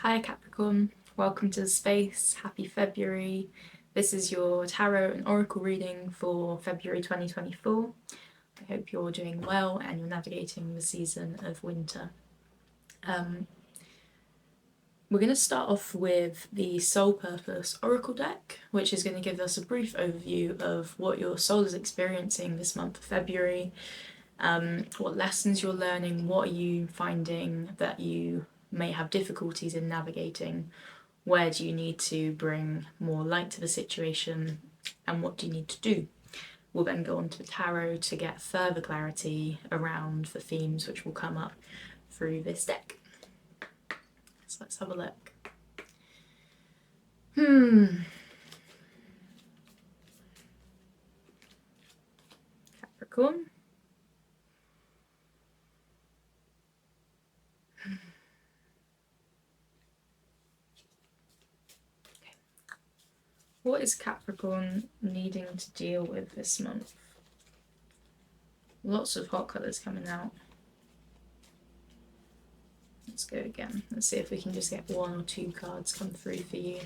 Hi Capricorn, welcome to the space, happy February. This is your tarot and oracle reading for February 2024. I hope you're doing well and you're navigating the season of winter. We're going to start off with the Soul Purpose Oracle deck, which is going to give us a brief overview of what your soul is experiencing this month of February, what lessons you're learning, what are you finding that you may have difficulties in navigating, where do you need to bring more light to the situation, and what do you need to do. We'll then go on to the tarot to get further clarity around the themes which will come up through this deck. So let's have a look. Capricorn. What is Capricorn needing to deal with this month? Lots of hot colours coming out. Let's go again. Let's see if we can just get one or two cards come through for you.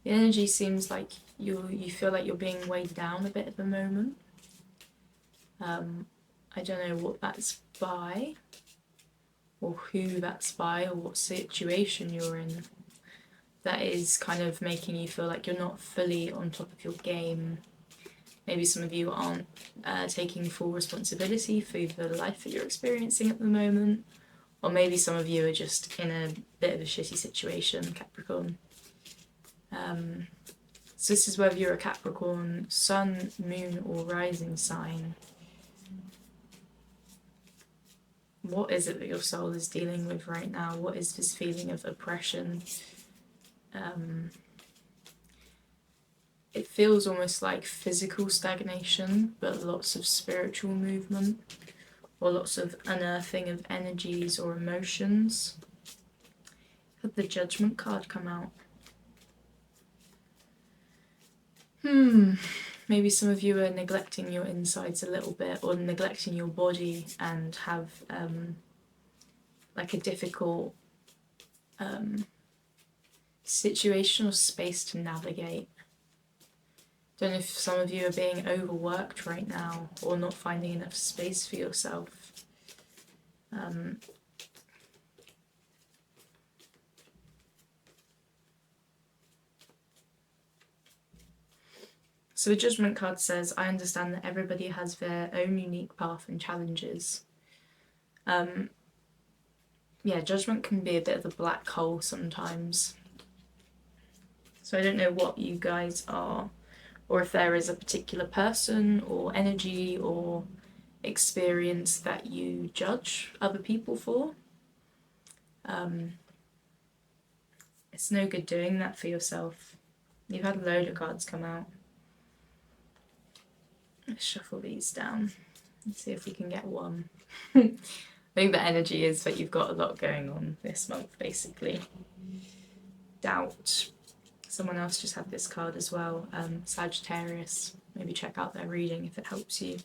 The energy seems like you feel like you're being weighed down a bit at the moment. I don't know what that's by, or who that's by, or what situation you're in. That is kind of making you feel like you're not fully on top of your game. Maybe some of you aren't taking full responsibility for the life that you're experiencing at the moment, or maybe some of you are just in a bit of a shitty situation, Capricorn. So this is whether you're a Capricorn sun, moon, or rising sign. What is it that your soul is dealing with right now? What is this feeling of oppression? It feels almost like physical stagnation, but lots of spiritual movement, or lots of unearthing of energies or emotions. Had the Judgment card come out? Maybe some of you are neglecting your insides a little bit, or neglecting your body, and have like a difficult situation or space to navigate. Don't know if some of you are being overworked right now, or not finding enough space for yourself. So the Judgment card says, I understand that everybody has their own unique path and challenges. Yeah, Judgment can be a bit of a black hole sometimes. So I don't know what you guys are, or if there is a particular person or energy or experience that you judge other people for. It's no good doing that for yourself. You've had a load of cards come out. Let's shuffle these down and see if we can get one. I think the energy is that you've got a lot going on this month, basically. Doubt. Someone else just had this card as well, Sagittarius. Maybe check out their reading if it helps you.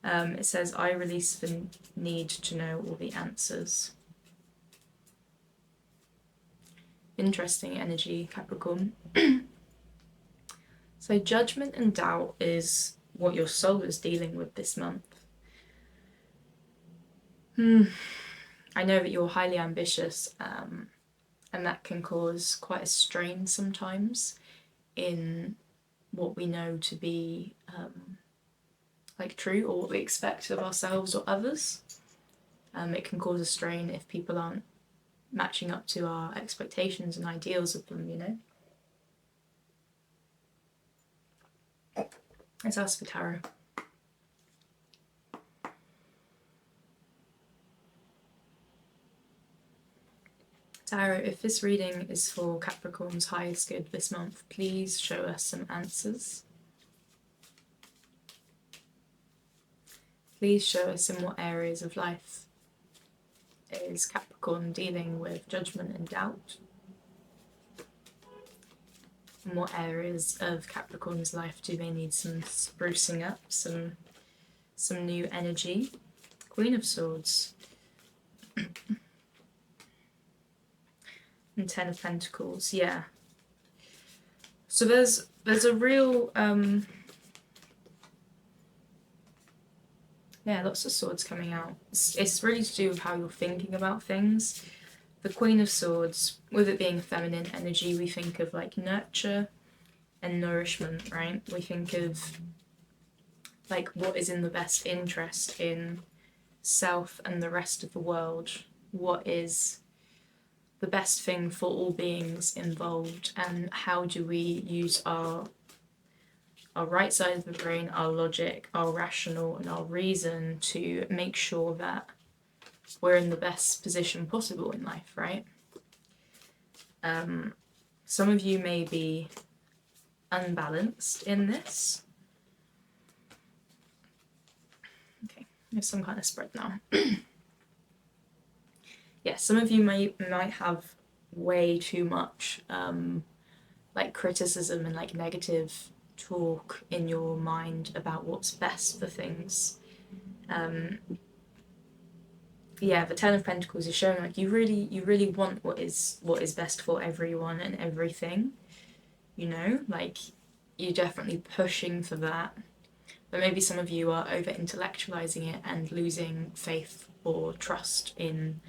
It says, I release the need to know all the answers. Interesting energy, Capricorn. So judgment and doubt is what your soul is dealing with this month. I know that you're highly ambitious, and that can cause quite a strain sometimes in what we know to be like true, or what we expect of ourselves or others. It can cause a strain if people aren't matching up to our expectations and ideals of them, you know. Let's ask for tarot. Tarot, if this reading is for Capricorn's highest good this month, please show us some answers. Please show us in what areas of life is Capricorn dealing with judgment and doubt. In what areas of Capricorn's life do they need some sprucing up, some some new energy. Queen of Swords. And Ten of Pentacles, yeah. So there's a real yeah, lots of swords coming out. It's really to do with how you're thinking about things. The Queen of Swords, with it being a feminine energy, we think of like nurture and nourishment, right? We think of like what is in the best interest in self and the rest of the world. What is the best thing for all beings involved, and how do we use our right side of the brain, our logic, our rational, and our reason to make sure that we're in the best position possible in life, right? Some of you may be unbalanced in this. Okay, there's some kind of spread now. Yeah, some of you might have way too much like criticism and like negative talk in your mind about what's best for things. Yeah, the Ten of Pentacles is showing like you really want what is best for everyone and everything, you know, like you're definitely pushing for that. But maybe some of you are over intellectualizing it and losing faith or trust in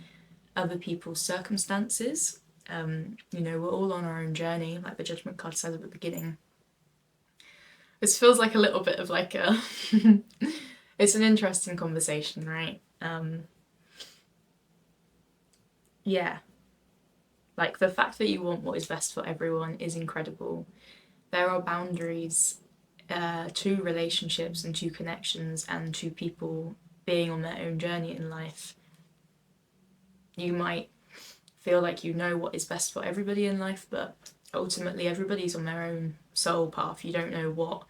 other people's circumstances. You know, we're all on our own journey, like the Judgment card says at the beginning. This feels like a little bit of like a it's an interesting conversation, right? Yeah, like the fact that you want what is best for everyone is incredible. There are boundaries to relationships and to connections and to people being on their own journey in life. You might feel like you know what is best for everybody in life, but ultimately everybody's on their own soul path. You don't know what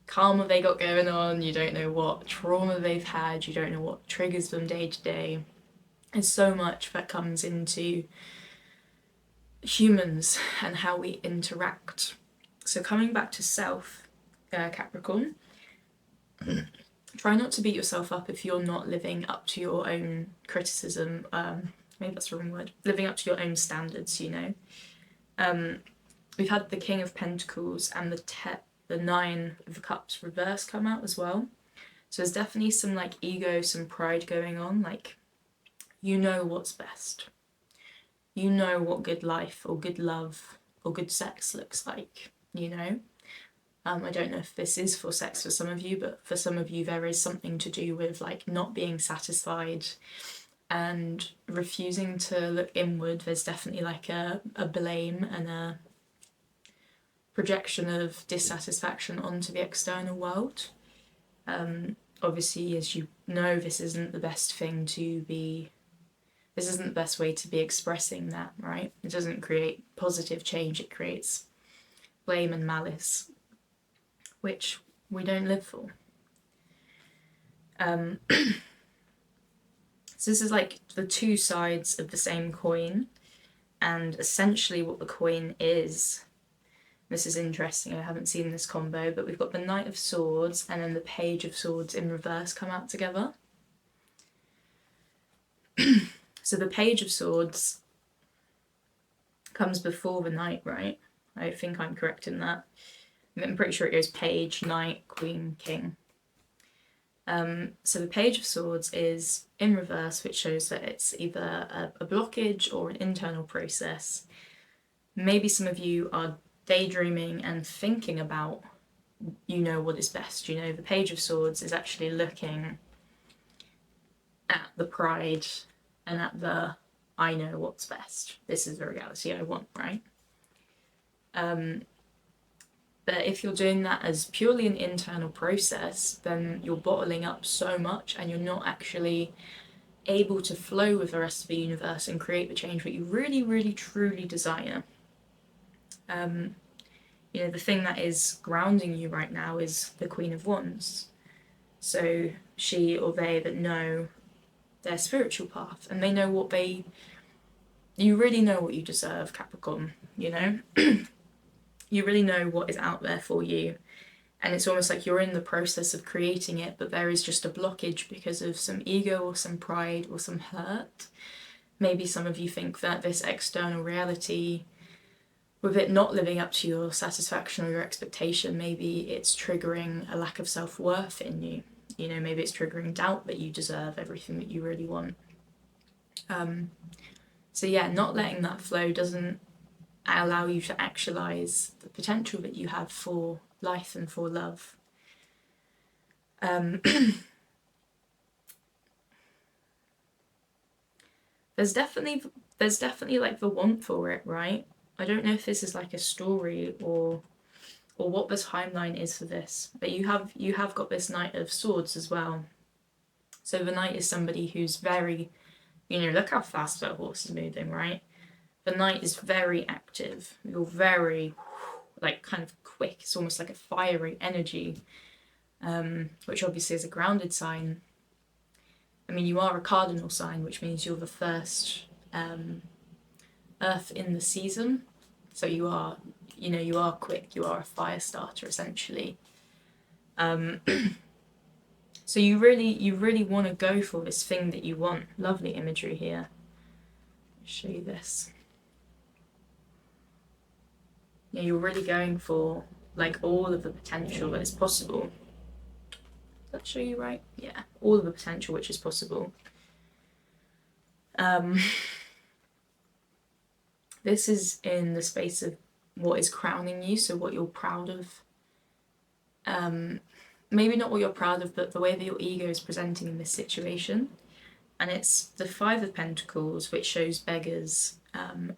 karma they got going on, you don't know what trauma they've had, you don't know what triggers them day to day. There's so much that comes into humans and how we interact. So coming back to self, Capricorn, try not to beat yourself up if you're not living up to your own criticism. Maybe that's the wrong word. Living up to your own standards, you know. We've had the King of Pentacles and the Nine of Cups reverse come out as well. So there's definitely some like ego, some pride going on. Like, you know what's best. You know what good life or good love or good sex looks like, you know. I don't know if this is for sex for some of you, but for some of you there is something to do with like not being satisfied and refusing to look inward. There's definitely like a blame and a projection of dissatisfaction onto the external world. Obviously, as you know, this isn't the best thing to be, this isn't the best way to be expressing that, right? It doesn't create positive change, it creates blame and malice, which we don't live for. So this is like the two sides of the same coin, and essentially what the coin is, this is interesting, I haven't seen this combo, but we've got the Knight of Swords and then the Page of Swords in reverse come out together. So the Page of Swords comes before the Knight, right? I think I'm correct in that. I'm pretty sure it goes Page, Knight, Queen, King. So the Page of Swords is in reverse, which shows that it's either a blockage or an internal process. Maybe some of you are daydreaming and thinking about, you know, what is best. You know, the Page of Swords is actually looking at the pride and at the, I know what's best. This is the reality I want, right? But if you're doing that as purely an internal process, then you're bottling up so much and you're not actually able to flow with the rest of the universe and create the change that you really, really, truly desire. You know, the thing that is grounding you right now is the Queen of Wands. So she or they that know their spiritual path and they know what they, you really know what you deserve, Capricorn, you know? You really know what is out there for you, And it's almost like you're in the process of creating it, but there is just a blockage because of some ego or some pride or some hurt. Maybe some of you think that this external reality, with it not living up to your satisfaction or your expectation, maybe it's triggering a lack of self-worth in you. You know, maybe it's triggering doubt that you deserve everything that you really want. So yeah, not letting that flow doesn't allow you to actualize the potential that you have for life and for love. There's definitely like the want for it, right? I don't know if this is like a story or what the timeline is for this, but you have got this Knight of Swords as well. So the Knight is somebody who's very, you know, look how fast that horse is moving, right? The Knight is very active. You're very, like, kind of quick. It's almost like a fiery energy, which obviously is a grounded sign. I mean, you are a cardinal sign, which means you're the first Earth in the season. So you are, you know, you are quick. You are a fire starter, essentially. So you really want to go for this thing that you want. Lovely imagery here. I'll show you this. Yeah, you're really going for like all of the potential that is possible. Does that show you right? Yeah, all of the potential which is possible. This is in the space of what is crowning you, so what you're proud of. Maybe not what you're proud of, but the way that your ego is presenting in this situation. And it's the Five of Pentacles, which shows beggars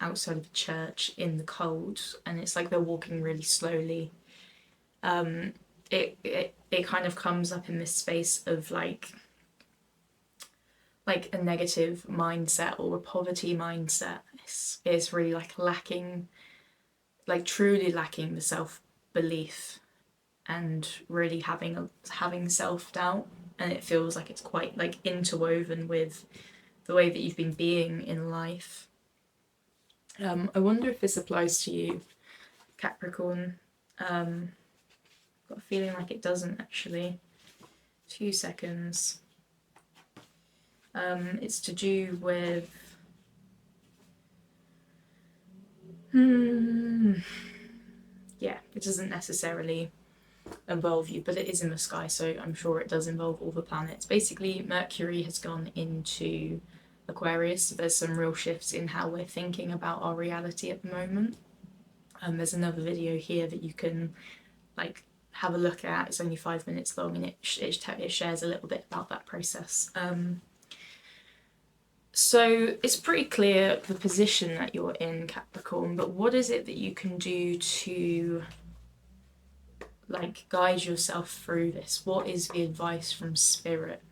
outside of a church in the cold, and it's like they're walking really slowly. It kind of comes up in this space of like a negative mindset or a poverty mindset. It's really like lacking, like truly lacking the self-belief and really having self-doubt, and it feels like it's quite like interwoven with the way that you've been being in life. I wonder if this applies to you, Capricorn. Got a feeling like it doesn't actually. 2 seconds. It's to do with yeah, it doesn't necessarily involve you, but it is in the sky, so I'm sure it does involve all the planets. Basically, Mercury has gone into Aquarius, so there's some real shifts in how we're thinking about our reality at the moment. There's another video here that you can like have a look at. It's only 5 minutes long, and it shares a little bit about that process. So it's pretty clear the position that you're in, Capricorn, but what is it that you can do to like guide yourself through this? What is the advice from Spirit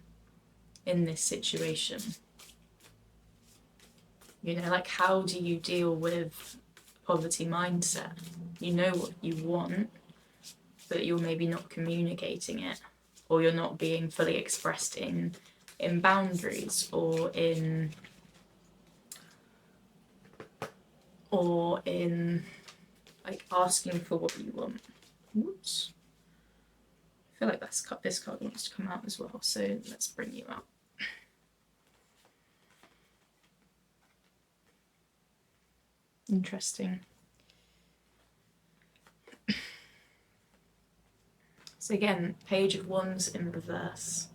in this situation? You know, like how do you deal with poverty mindset? You know what you want, but you're maybe not communicating it, or you're not being fully expressed in boundaries or in like asking for what you want. Whoops. I feel like this card wants to come out as well, so let's bring you out. Interesting. So again, Page of Wands in reverse.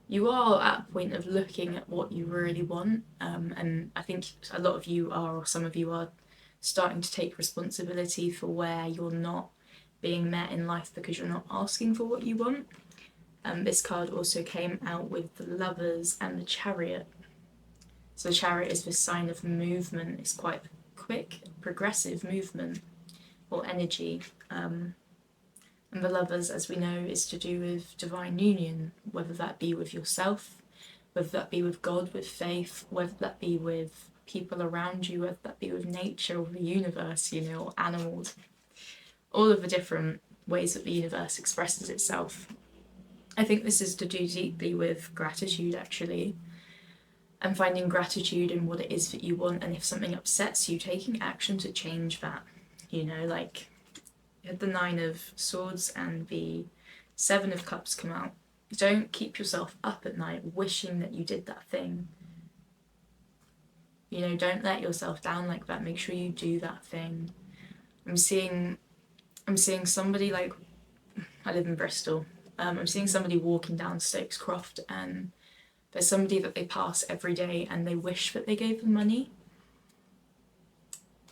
You are at a point of looking at what you really want, and I think a lot of you are, or some of you are, starting to take responsibility for where you're not being met in life because you're not asking for what you want. This card also came out with the Lovers and the Chariot. So the Chariot is this sign of movement. It's quite quick, progressive movement or energy. And the Lovers, as we know, is to do with divine union, whether that be with yourself, whether that be with God, with faith, whether that be with people around you, whether that be with nature or the universe, you know, or animals. All of the different ways that the universe expresses itself. I think this is to do deeply with gratitude, actually, and finding gratitude in what it is that you want, and if something upsets you, taking action to change that, you know, like You had the Nine of Swords and the Seven of Cups come out. Don't keep yourself up at night wishing that you did that thing. You know, don't let yourself down like that. Make sure you do that thing. I'm seeing somebody, like, I live in Bristol. I'm seeing somebody walking down Stokes Croft, and there's somebody that they pass every day and they wish that they gave them money.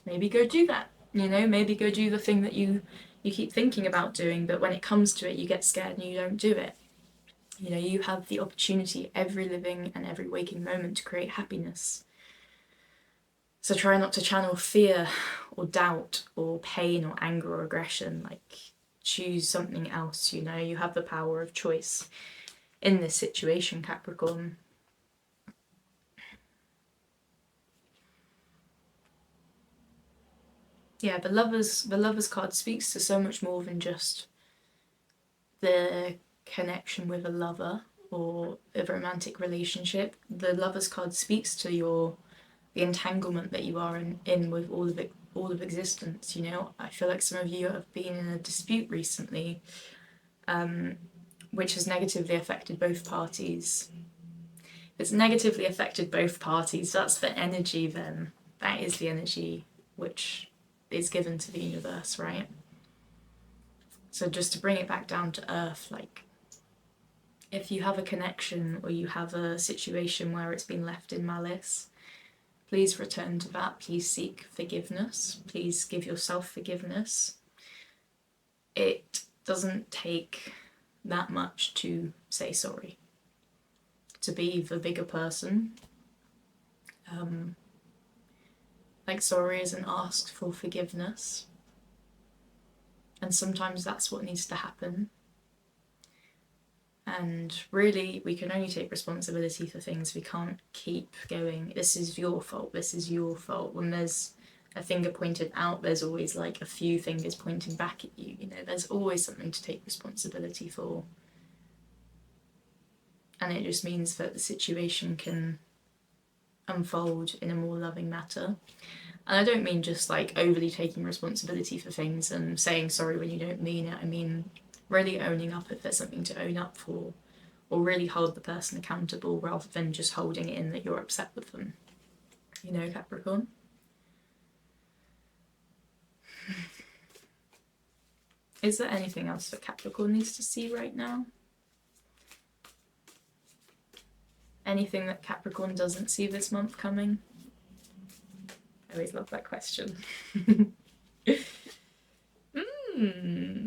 Maybe go do that. You know, maybe go do the thing that you keep thinking about doing, but when it comes to it, you get scared and you don't do it. You know, you have the opportunity every living and every waking moment to create happiness. So try not to channel fear or doubt or pain or anger or aggression. Like, choose something else, you know. You have the power of choice in this situation, Capricorn. Yeah, the lovers card speaks to so much more than just the connection with a lover or a romantic relationship. The lovers card speaks to the entanglement that you are in with all of existence. You know, I feel like some of you have been in a dispute recently, which has negatively affected both parties. It's negatively affected both parties. That's the energy then. That is the energy which is given to the universe, right? So just to bring it back down to earth, like, if you have a connection or you have a situation where it's been left in malice, please return to that. Please seek forgiveness. Please give yourself forgiveness. It doesn't take that much to say sorry, to be the bigger person. Like, sorry isn't asked for forgiveness. And sometimes that's what needs to happen. And really, we can only take responsibility for things. We can't keep going, this is your fault, this is your fault. When there's a finger pointed out, there's always like a few fingers pointing back at you. You know, there's always something to take responsibility for. And it just means that the situation can unfold in a more loving manner. And I don't mean just like overly taking responsibility for things and saying sorry when you don't mean it. I mean really owning up if there's something to own up for, or really hold the person accountable rather than just holding it in that you're upset with them. You know, Capricorn? Is there anything else that Capricorn needs to see right now? Anything that Capricorn doesn't see this month coming? I always love that question.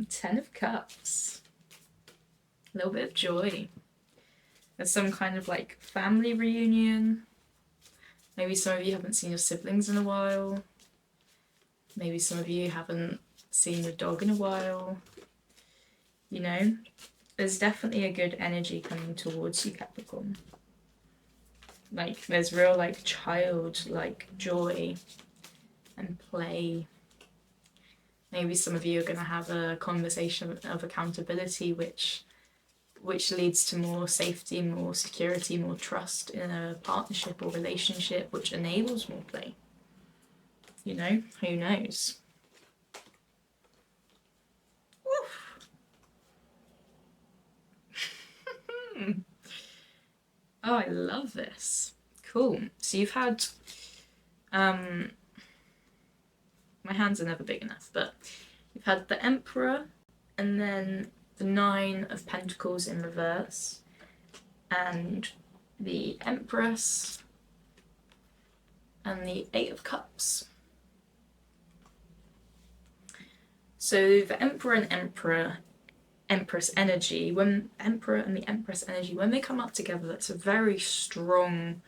10 of Cups. A little bit of joy. There's some kind of like family reunion. Maybe some of you haven't seen your siblings in a while. Maybe some of you haven't seen your dog in a while. You know, there's definitely a good energy coming towards you, Capricorn. Like, there's real like childlike joy and play. Maybe some of you are going to have a conversation of accountability which leads to more safety, more security, more trust in a partnership or relationship, which enables more play. You know, who knows? Oh, I love this. Cool. So you've had, my hands are never big enough, but you've had the Emperor, and then the Nine of Pentacles in reverse, and the Empress, and the Eight of Cups. So the Emperor and Empress energy, when Emperor and the Empress energy, when they come up together, that's a very strong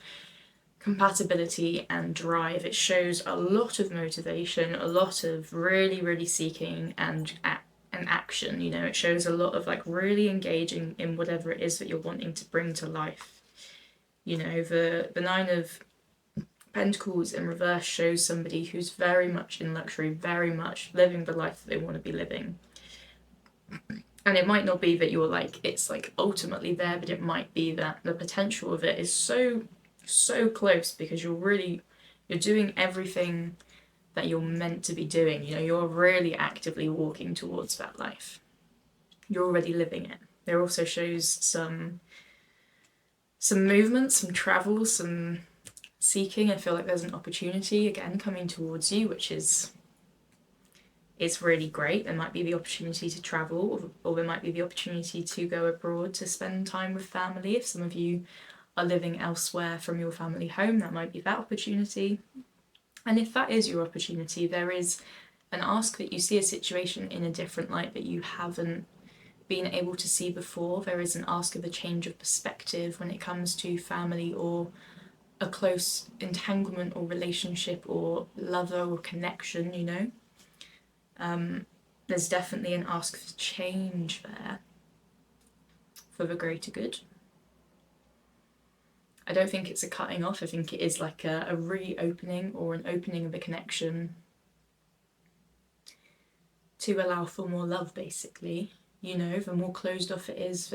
compatibility and drive. It shows a lot of motivation, a lot of really, really seeking and action. You know, it shows a lot of like really engaging in whatever it is that you're wanting to bring to life. You know, the Nine of Pentacles in reverse shows somebody who's very much in luxury, very much living the life that they want to be living. And it might not be that you're like, it's like ultimately there, but it might be that the potential of it is so close because you're doing everything that you're meant to be doing. You know, you're really actively walking towards that life. You're already living it. There also shows some movement, some travel, some seeking. I feel like there's an opportunity again coming towards you, which is really great. There might be the opportunity to travel, or there might be the opportunity to go abroad to spend time with family. If some of you are living elsewhere from your family home, that might be that opportunity. And if that is your opportunity, there is an ask that you see a situation in a different light that you haven't been able to see before. There is an ask of a change of perspective when it comes to family or a close entanglement or relationship or lover or connection, you know. There's definitely an ask for change there for the greater good. I don't think it's a cutting off. I think it is like a reopening or an opening of a connection to allow for more love, basically. You know, the more closed off it is,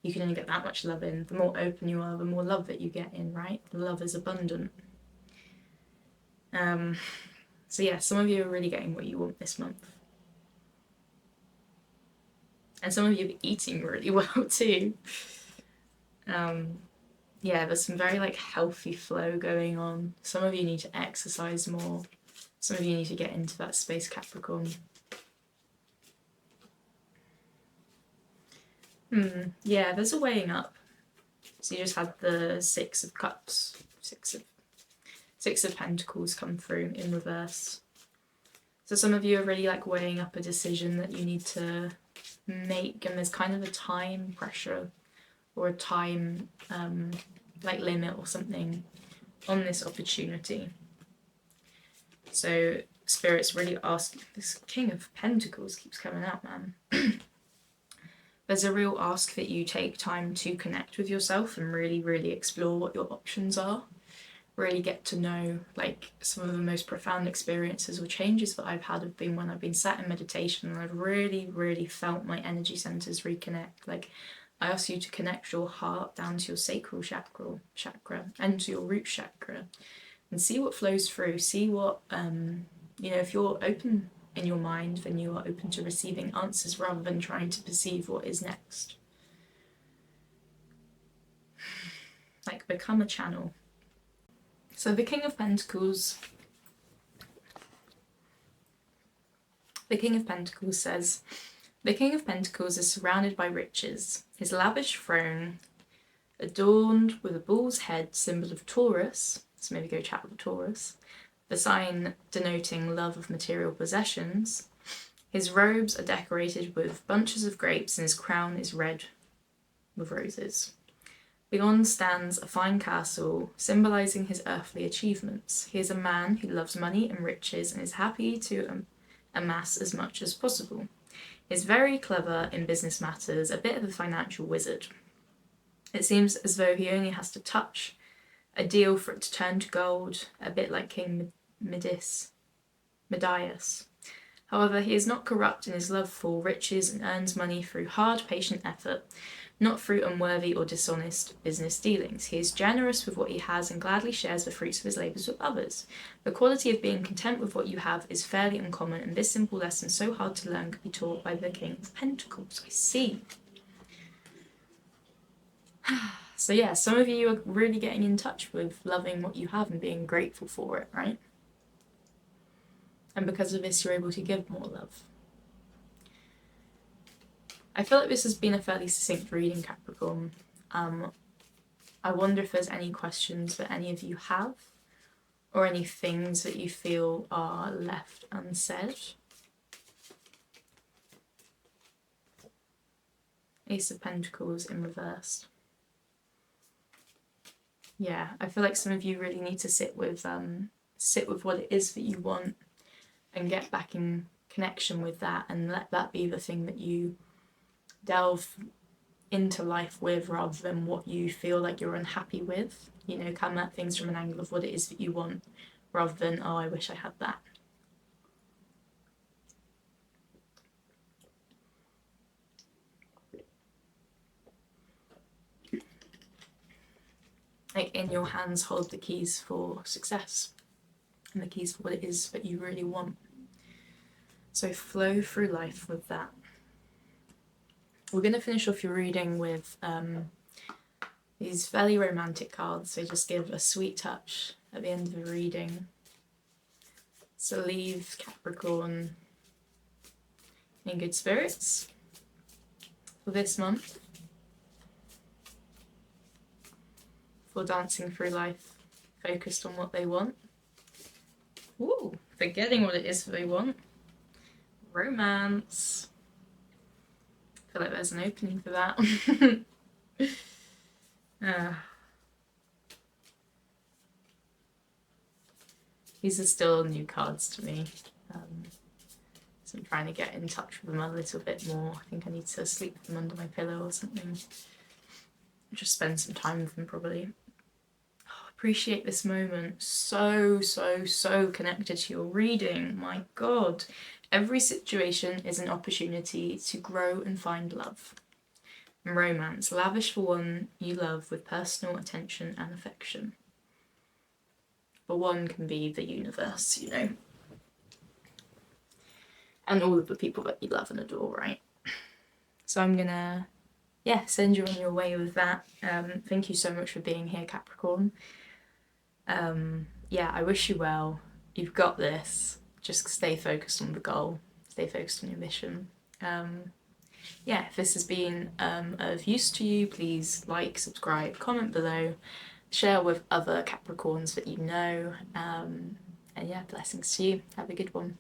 you can only get that much love in. The more open you are, the more love that you get in, right? The love is abundant. So yeah, some of you are really getting what you want this month. And some of you are eating really well too. Yeah, there's some very like healthy flow going on. Some of you need to exercise more. Some of you need to get into that space, Capricorn. Yeah, there's a weighing up. So you just had the Six of Cups, Six of Pentacles come through in reverse. So some of you are really like weighing up a decision that you need to make, and there's kind of a time pressure or a time like limit or something on this opportunity. So Spirit's really asking, this King of Pentacles keeps coming out, man. There's a real ask that you take time to connect with yourself and really, really explore what your options are. Really get to know, like, some of the most profound experiences or changes that I've had have been when I've been sat in meditation and I've really, really felt my energy centers reconnect. Like, I ask you to connect your heart down to your sacral chakra and to your root chakra and see what flows through. See what, you know, if you're open in your mind, then you are open to receiving answers rather than trying to perceive what is next. Like, become a channel. So the King of Pentacles says, the King of Pentacles is surrounded by riches. His lavish throne, adorned with a bull's head, symbol of Taurus, so maybe go chat with Taurus, the sign denoting love of material possessions. His robes are decorated with bunches of grapes and his crown is red with roses. Beyond stands a fine castle, symbolising his earthly achievements. He is a man who loves money and riches and is happy to amass as much as possible. He is very clever in business matters, a bit of a financial wizard. It seems as though he only has to touch a deal for it to turn to gold, a bit like King Midas. However, he is not corrupt in his love for riches and earns money through hard, patient effort, not through unworthy or dishonest business dealings. He is generous with what he has and gladly shares the fruits of his labours with others. The quality of being content with what you have is fairly uncommon, and this simple lesson, so hard to learn, can be taught by the King of Pentacles. I see. So yeah, some of you are really getting in touch with loving what you have and being grateful for it, right? And because of this, you're able to give more love. I feel like this has been a fairly succinct reading, Capricorn. I wonder if there's any questions that any of you have, or any things that you feel are left unsaid. Ace of Pentacles in reverse. Yeah, I feel like some of you really need to sit with what it is that you want and get back in connection with that, and let that be the thing that you delve into life with, rather than what you feel like you're unhappy with. You know, come at things from an angle of what it is that you want, rather than, oh, I wish I had that. Like, in your hands hold the keys for success. and the keys for what it is that you really want. So flow through life with that. We're going to finish off your reading with these fairly romantic cards, so just give a sweet touch at the end of the reading. So leave Capricorn in good spirits for this month, for dancing through life, focused on what they want. Ooh, forgetting what it is they want. Romance. I feel like there's an opening for that. These are still new cards to me. So I'm trying to get in touch with them a little bit more. I think I need to sleep with them under my pillow or something. Just spend some time with them probably. Oh, appreciate this moment. So connected to your reading. My God. Every situation is an opportunity to grow and find love. And romance, lavish for one you love with personal attention and affection. But one can be the universe, you know. And all of the people that you love and adore, right? So I'm gonna, send you on your way with that. Thank you so much for being here, Capricorn. I wish you well. You've got this. Just stay focused on the goal. Stay focused on your mission. If this has been of use to you, please like, subscribe, comment below, share with other Capricorns that you know. Blessings to you. Have a good one.